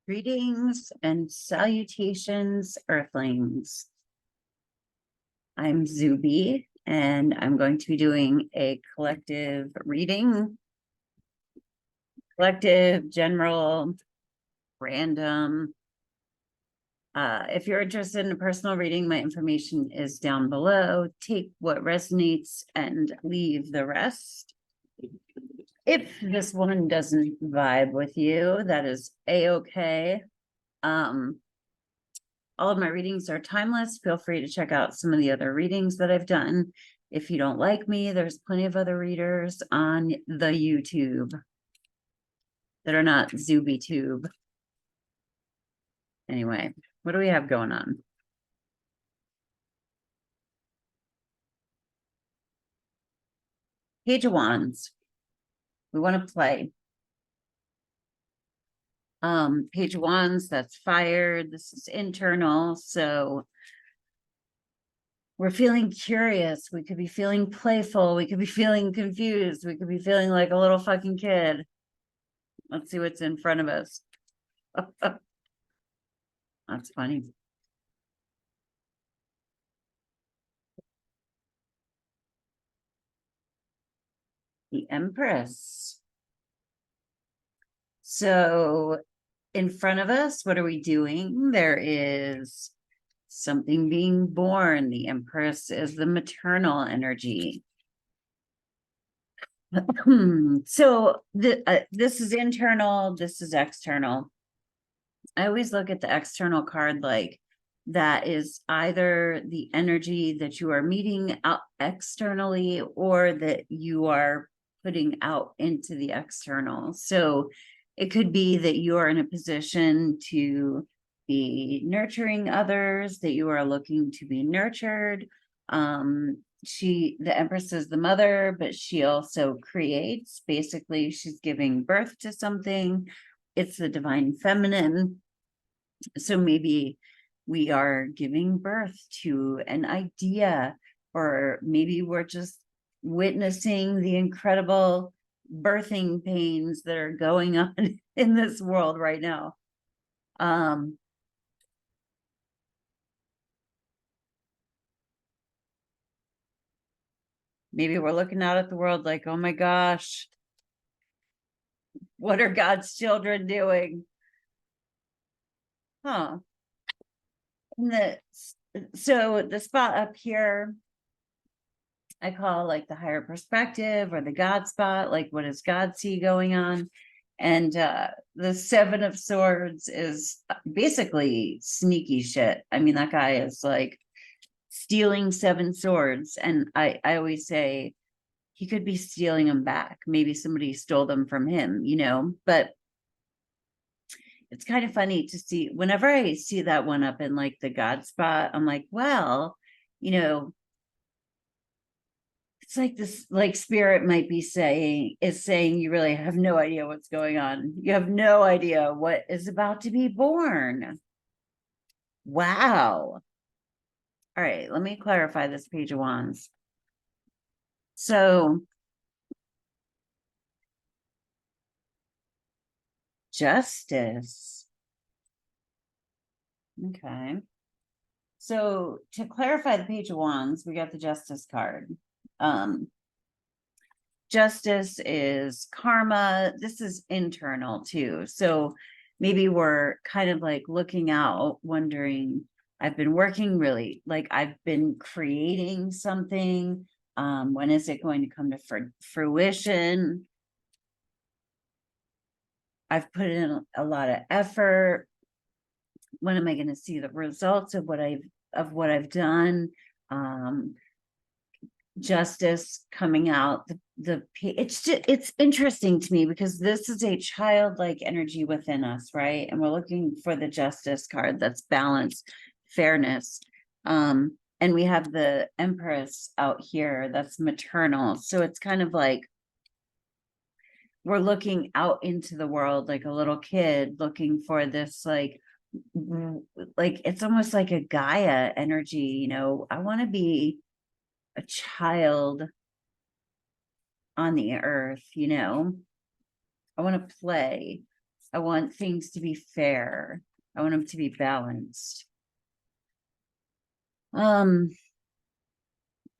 Greetings and salutations, Earthlings. I'm Zube, and I'm going to be doing a collective reading. Collective, general, random. If you're interested in a personal reading, my information is down below. Take what resonates and leave the rest. If this one doesn't vibe with you, that is a-okay. All of my readings are timeless. Feel free to check out some of the other readings that I've done. If you don't like me, there's plenty of other readers on the YouTube that are not ZubeTube. Anyway, what do we have going on? Page of Wands. We want to play. Page of Wands, that's fire. This is internal. So we're feeling curious. We could be feeling playful. We could be feeling confused. We could be feeling like a little fucking kid. Let's see what's in front of us. That's funny. The Empress. So in front of us, what are we doing? There is something being born. The Empress is the maternal energy. So this is internal, this is external. I always look at the external card like that is either the energy that you are meeting out externally or that you are putting out into the external. So it could be that you are in a position to be nurturing others, that you are looking to be nurtured. The Empress is the mother, but she also creates. Basically, she's giving birth to something. It's the divine feminine. So maybe we are giving birth to an idea, or maybe we're just witnessing the incredible birthing pains that are going on in this world right now. Maybe we're looking out at the world like, oh my gosh, what are God's children doing? Huh. So the spot up here, I call like the higher perspective or the God spot, like what does God see going on? And the Seven of Swords is basically sneaky shit. I mean, that guy is like stealing 7 swords. And I always say he could be stealing them back. Maybe somebody stole them from him, but it's kind of funny to see whenever I see that one up in like the God spot, I'm like, well, it's like this, like spirit might be saying you really have no idea what's going on. You have no idea what is about to be born. Wow. All right, let me clarify this Page of Wands. So Justice. Okay. So to clarify the Page of Wands, we got the Justice card. Justice is karma. This is internal too. So maybe we're kind of like looking out, wondering, I've been working really, like I've been creating something. When is it going to come to fruition? I've put in a lot of effort. When am I going to see the results of what I've done? Justice coming out, it's interesting to me because this is a childlike energy within us, right? And we're looking for the Justice card, that's balance, fairness. And we have the Empress out here, that's maternal. So it's kind of like we're looking out into the world like a little kid looking for this like it's almost like a Gaia energy. I want to be a child on the earth. I want to play. I want things to be fair. I want them to be balanced. All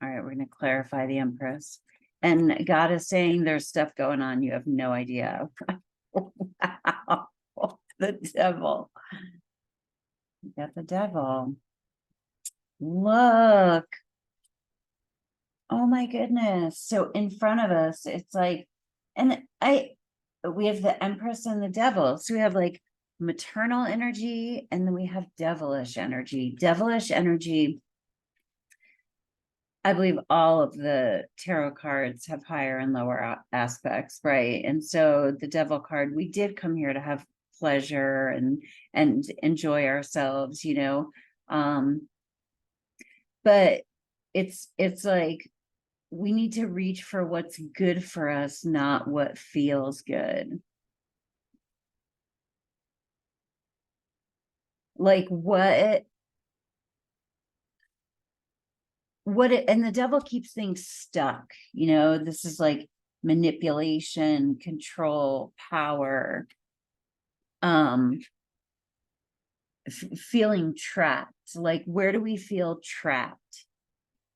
right, we're going to clarify the Empress. And God is saying there's stuff going on. You have no idea. Wow. The devil. You got the devil. Look. Oh my goodness. So in front of us, it's like, and we have the Empress and the devil. So we have like maternal energy, and then we have devilish energy. Devilish energy, I believe all of the tarot cards have higher and lower aspects, right? And so the devil card, we did come here to have pleasure and enjoy ourselves, you know. But it's like we need to reach for what's good for us, not what feels good. Like and the devil keeps things stuck, you know. This is like manipulation, control, power, feeling trapped. Like, where do we feel trapped?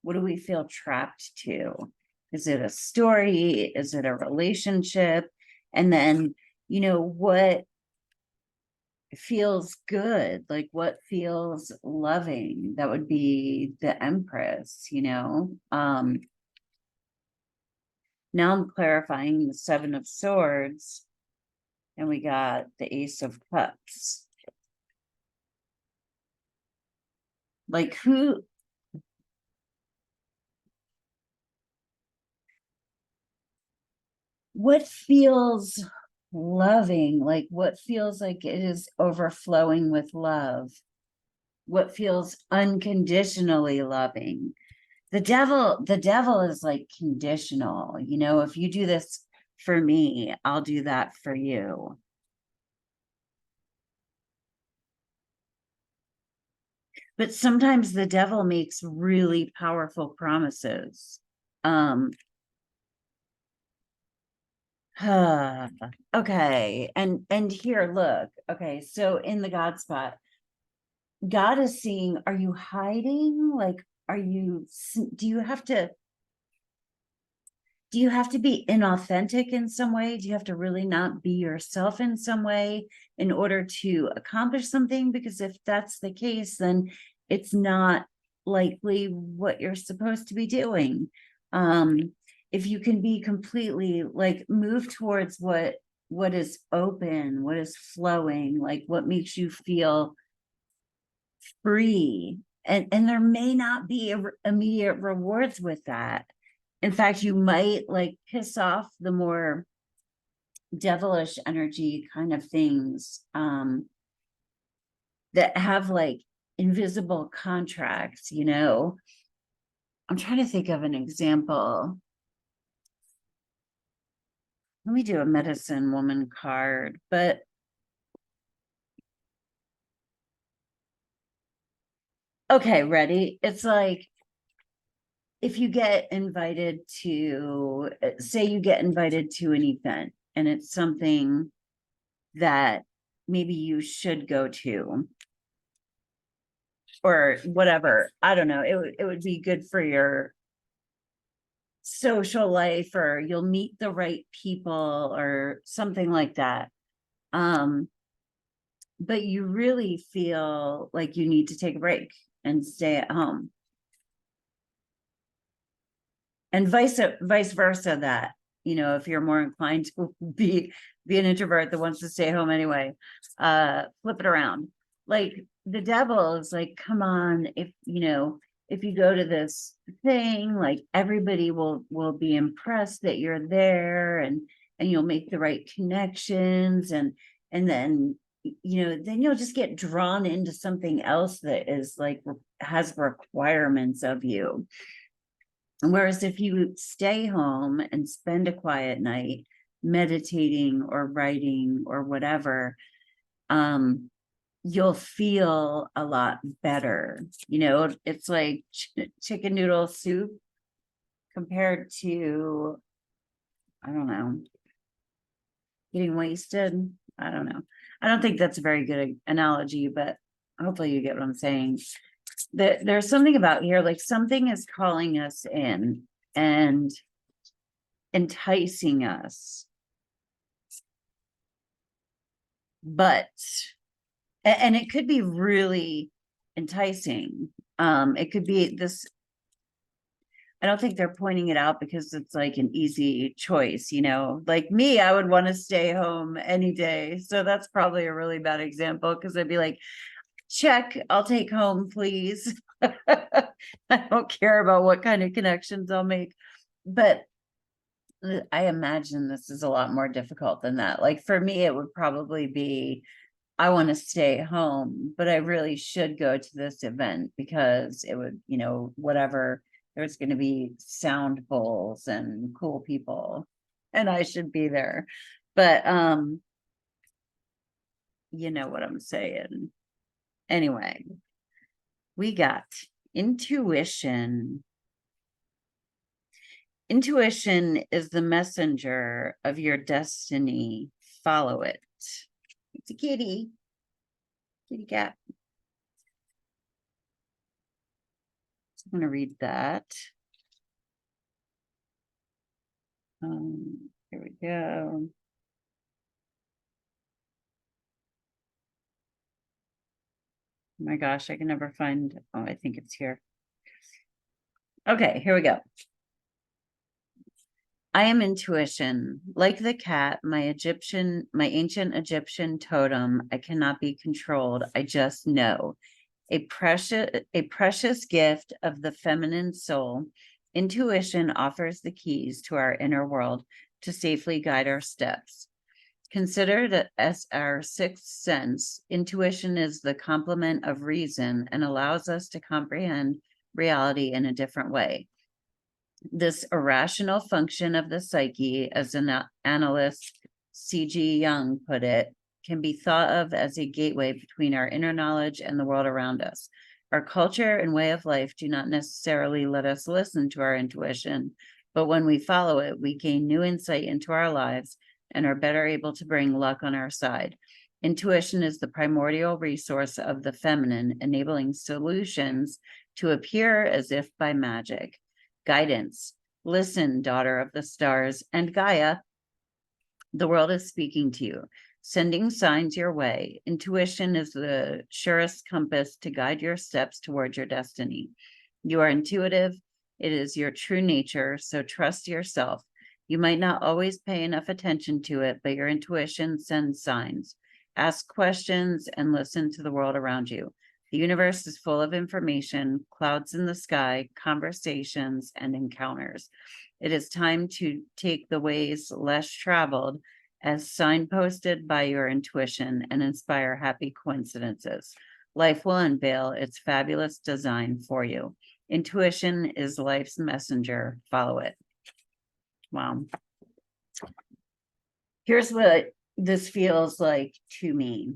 What do we feel trapped to? Is it a story? Is it a relationship? And then, you know, what feels good? Like, what feels loving? That would be the Empress, you know. Now I'm clarifying the Seven of Swords, and we got the Ace of Cups. Like, what feels loving? Like, what feels like it is overflowing with love? What feels unconditionally loving? The devil is like conditional, you know. If you do this for me, I'll do that for you. But sometimes the devil makes really powerful promises. Okay, and here, look. Okay, so in the God spot, God is seeing, are you hiding? Like, do you have to be inauthentic in some way? Do you have to really not be yourself in some way in order to accomplish something? Because if that's the case, then it's not likely what you're supposed to be doing. If you can be completely like move towards what is open, what is flowing, like what makes you feel free, and there may not be immediate rewards with that. In fact, you might like piss off the more devilish energy kind of things that have like invisible contracts, you know. I'm trying to think of an example. Let me do a medicine woman card, but okay, ready? It's like if you get invited to, say you get invited to an event and it's something that maybe you should go to or whatever, I don't know, it would be good for your social life, or you'll meet the right people or something like that. But you really feel like you need to take a break and stay at home. And vice versa, that, you know, if you're more inclined to be an introvert that wants to stay home anyway, flip it around. Like the devil is like, come on, if you know, if you go to this thing, like everybody will be impressed that you're there, and you'll make the right connections, and then, you know, then you'll just get drawn into something else that is like has requirements of you. Whereas if you stay home and spend a quiet night meditating or writing or whatever, you'll feel a lot better. You know, it's like chicken noodle soup compared to, I don't know, getting wasted. I don't know. I don't think that's a very good analogy, but hopefully you get what I'm saying. There's something about here, like something is calling us in and enticing us. But, and it could be really enticing. It could be this, I don't think they're pointing it out because it's like an easy choice, you know, like me, I would want to stay home any day. So that's probably a really bad example because I'd be like, check, I'll take home, please. I don't care about what kind of connections I'll make. But I imagine this is a lot more difficult than that. Like for me, it would probably be, I want to stay home, but I really should go to this event because it would, you know, whatever, there's going to be sound bowls and cool people and I should be there. But you know what I'm saying. Anyway, we got intuition. Intuition is the messenger of your destiny. Follow it. It's a kitty. Kitty cat. So I'm going to read that. Here we go. Oh my gosh, I can never find, oh, I think it's here. Okay, here we go. I am intuition. Like the cat, my ancient Egyptian totem, I cannot be controlled. I just know. A precious gift of the feminine soul. Intuition offers the keys to our inner world to safely guide our steps. Considered as our sixth sense, intuition is the complement of reason and allows us to comprehend reality in a different way. This irrational function of the psyche, as an analyst C.G. Jung put it, can be thought of as a gateway between our inner knowledge and the world around us. Our culture and way of life do not necessarily let us listen to our intuition, but when we follow it, we gain new insight into our lives and are better able to bring luck on our side. Intuition is the primordial resource of the feminine, enabling solutions to appear as if by magic. Guidance. Listen, daughter of the stars and Gaia. The world is speaking to you, sending signs your way. Intuition is the surest compass to guide your steps towards your destiny. You are intuitive. It is your true nature, so trust yourself. You might not always pay enough attention to it, but your intuition sends signs. Ask questions and listen to the world around you. The universe is full of information, clouds in the sky, conversations, and encounters. It is time to take the ways less traveled as signposted by your intuition and inspire happy coincidences. Life will unveil its fabulous design for you. Intuition is life's messenger. Follow it. Wow. Here's what this feels like to me.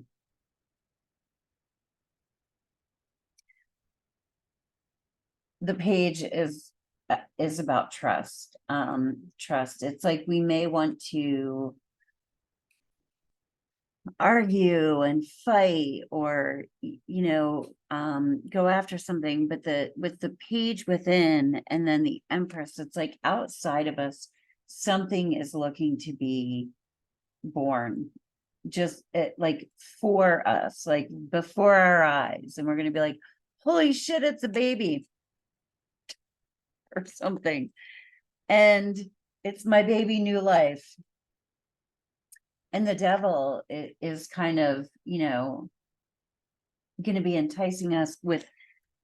The page is about trust. Trust. It's like we may want to argue and fight or go after something, but with the page within and then the Empress, it's like outside of us, something is looking to be born, just like for us, like before our eyes, and we're going to be like, holy shit, it's a baby or something, and it's my baby new life. And the devil is kind of, going to be enticing us with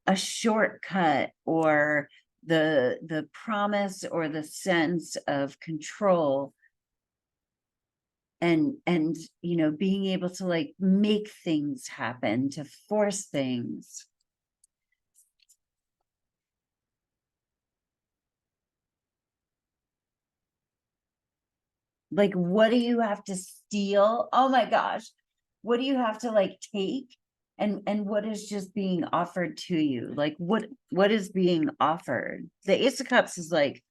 a shortcut or the promise or the sense of control and being able to like make things happen, to force things. Like, what do you have to steal? Oh my gosh. What do you have to like take? And what is just being offered to you? Like, what is being offered? The Ace of Cups is like,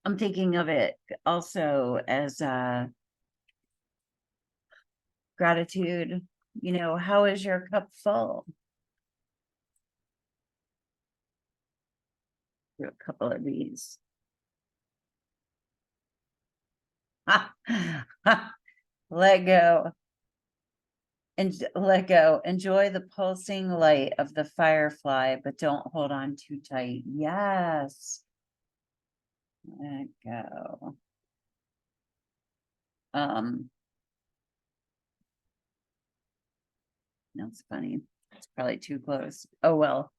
I'm thinking of it also as Gratitude, you know, how is your cup full? Do a couple of these. Let go. And let go. Enjoy the pulsing light of the firefly, but don't hold on too tight. Yes. Let go. That's funny. It's probably too close. Oh well.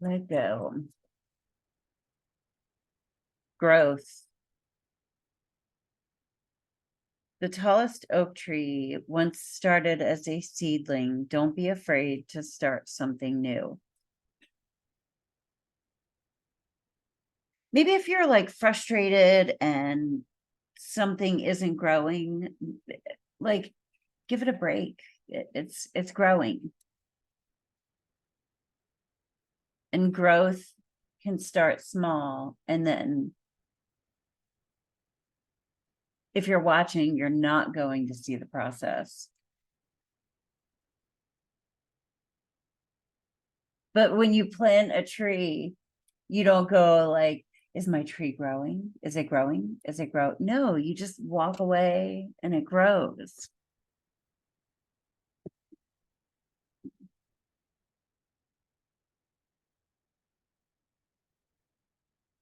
Let go. Growth. The tallest oak tree once started as a seedling. Don't be afraid to start something new. Maybe if you're like frustrated and something isn't growing, like give it a break. It's growing. And growth can start small, and then if you're watching, you're not going to see the process. But when you plant a tree, you don't go like, is my tree growing? Is it growing? Is it grow? No, you just walk away and it grows.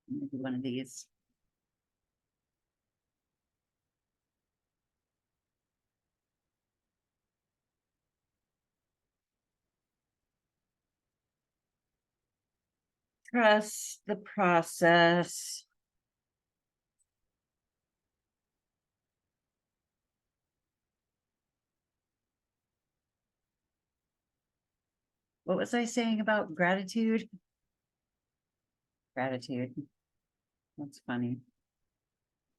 Maybe one of these. Trust the process. What was I saying about gratitude? Gratitude. That's funny.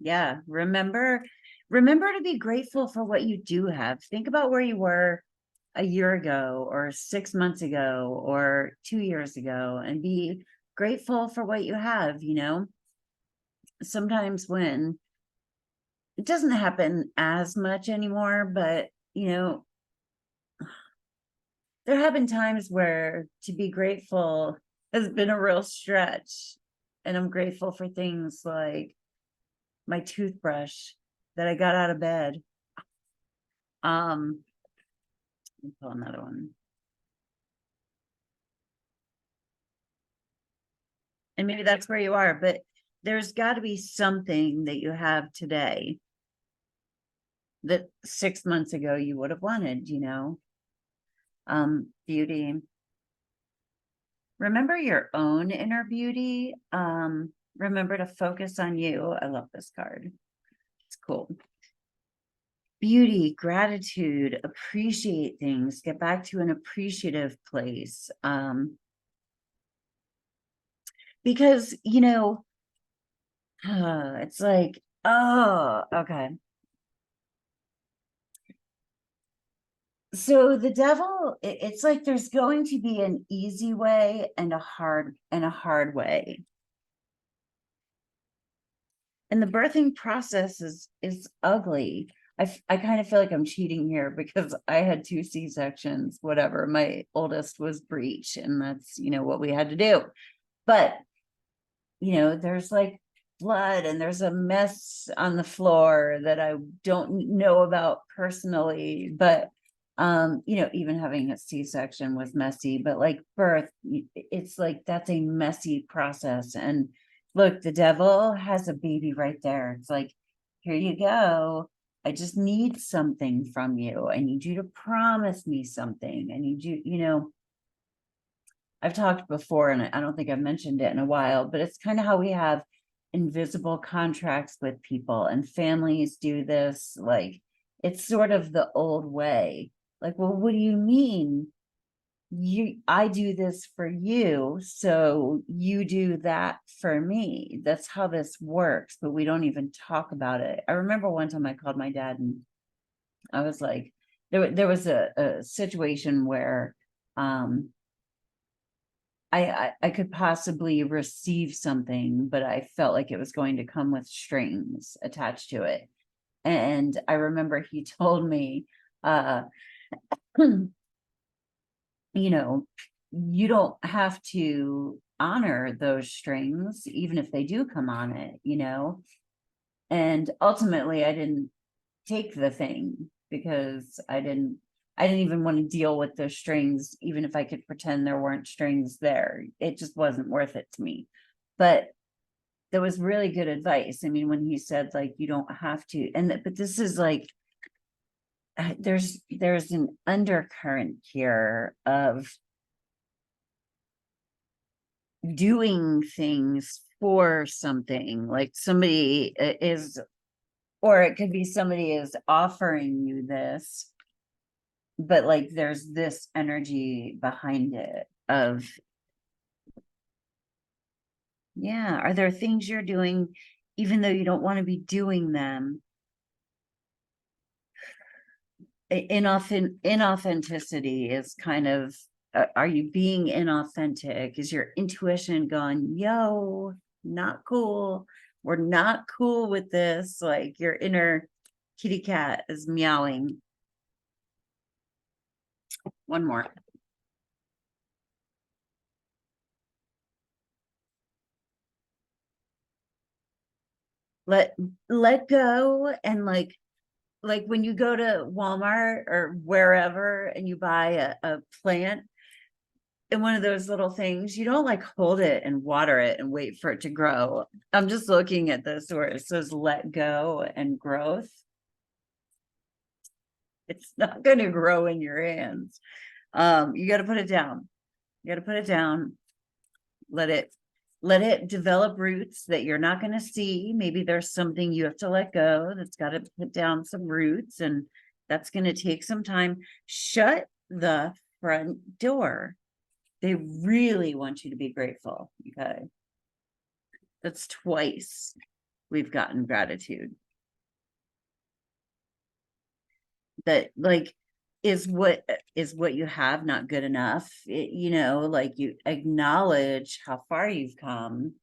Yeah, remember to be grateful for what you do have. Think about where you were a year ago or 6 months ago or 2 years ago and be grateful for what you have, you know. Sometimes when it doesn't happen as much anymore, but you know, there have been times where to be grateful has been a real stretch. And I'm grateful for things like my toothbrush that I got out of bed. Let me pull another one. And maybe that's where you are, but there's got to be something that you have today that 6 months ago you would have wanted, you know. Beauty. Remember your own inner beauty. Remember to focus on you. I love this card. It's cool. Beauty, gratitude, appreciate things, get back to an appreciative place. Because, you know, it's like, oh, okay. So the devil, it's like there's going to be an easy way and a hard way. And the birthing process is ugly. I kind of feel like I'm cheating here because I had 2 C-sections, whatever. My oldest was breech, and that's, you know, what we had to do. But, you know, there's like blood and there's a mess on the floor that I don't know about personally, but you know, even having a C-section was messy, but like birth, it's like that's a messy process. And look, the devil has a baby right there. It's like, here you go. I just need something from you. I need you to promise me something. I need you, you know, I've talked before, and I don't think I've mentioned it in a while, but it's kind of how we have invisible contracts with people, and families do this. Like, it's sort of the old way. Like, well, what do you mean? I do this for you, so you do that for me. That's how this works, but we don't even talk about it. I remember one time I called my dad and I was like, there was a situation where I could possibly receive something, but I felt like it was going to come with strings attached to it. And I remember he told me, you know, you don't have to honor those strings, even if they do come on it, you know. And ultimately I didn't take the thing because I didn't even want to deal with those strings, even if I could pretend there weren't strings there. It just wasn't worth it to me. But that was really good advice. I mean, when he said, like, you don't have to, but this is like, there's an undercurrent here of doing things for something, like somebody is, or it could be somebody is offering you this, but like there's this energy behind it of, yeah, are there things you're doing even though you don't want to be doing them? Inauthenticity is kind of, are you being inauthentic? Is your intuition going, yo, not cool, we're not cool with this? Like your inner kitty cat is meowing. One more. Let go. And like when you go to Walmart or wherever and you buy a plant in one of those little things, you don't like hold it and water it and wait for it to grow. I'm just looking at this where it says let go and growth. It's not going to grow in your hands. You got to put it down. You got to put it down. Let it develop roots that you're not going to see. Maybe there's something you have to let go that's got to put down some roots, and that's going to take some time. Shut the front door. They really want you to be grateful. Okay. That's twice we've gotten gratitude. That like is what you have not good enough. You know, like you acknowledge how far you've come.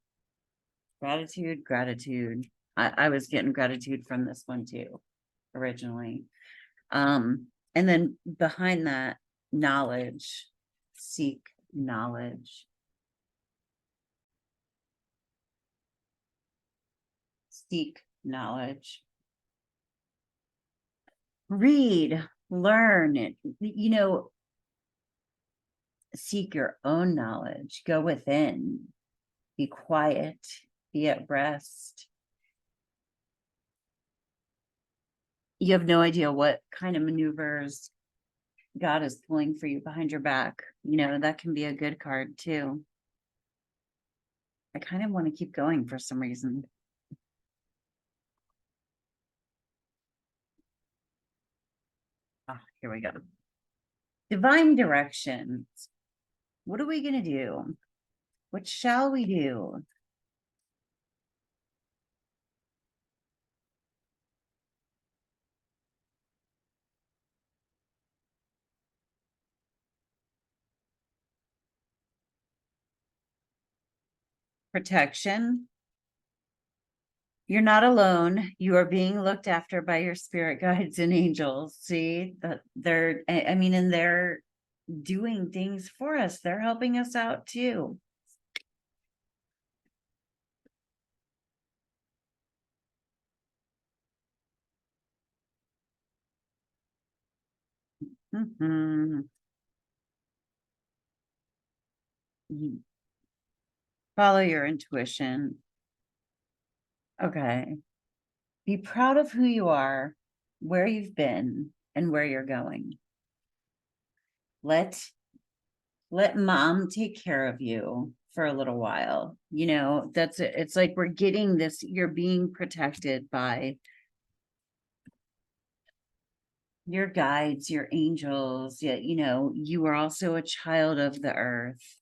Gratitude. I was getting gratitude from this one too, originally. And then behind that, knowledge. Seek knowledge. Seek knowledge. Read, learn it, you know, seek your own knowledge, go within, be quiet, be at rest. You have no idea what kind of maneuvers God is pulling for you behind your back. You know, that can be a good card too. I kind of want to keep going for some reason. Oh, here we go. Divine directions. What are we going to do? What shall we do? Protection. You're not alone. You are being looked after by your spirit guides and angels. See that they're, I mean, and they're doing things for us. They're helping us out too. Mhm. Follow your intuition. Okay. Be proud of who you are, where you've been, and where you're going. Let mom take care of you for a little while. You know, that's it. It's like we're getting this, you're being protected by your guides, your angels. Yet, you know, you are also a child of the earth.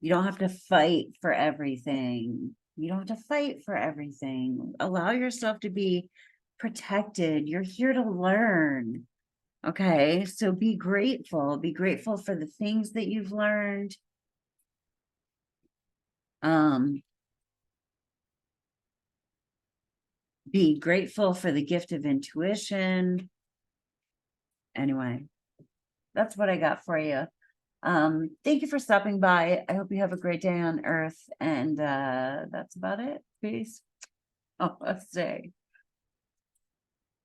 You don't have to fight for everything. You don't have to fight for everything. Allow yourself to be protected. You're here to learn. Okay, so be grateful. Be grateful for the things that you've learned. Um, Be grateful for the gift of intuition. Anyway, that's what I got for you. Thank you for stopping by. I hope you have a great day on Earth. And that's about it. Peace. Oh, let's say.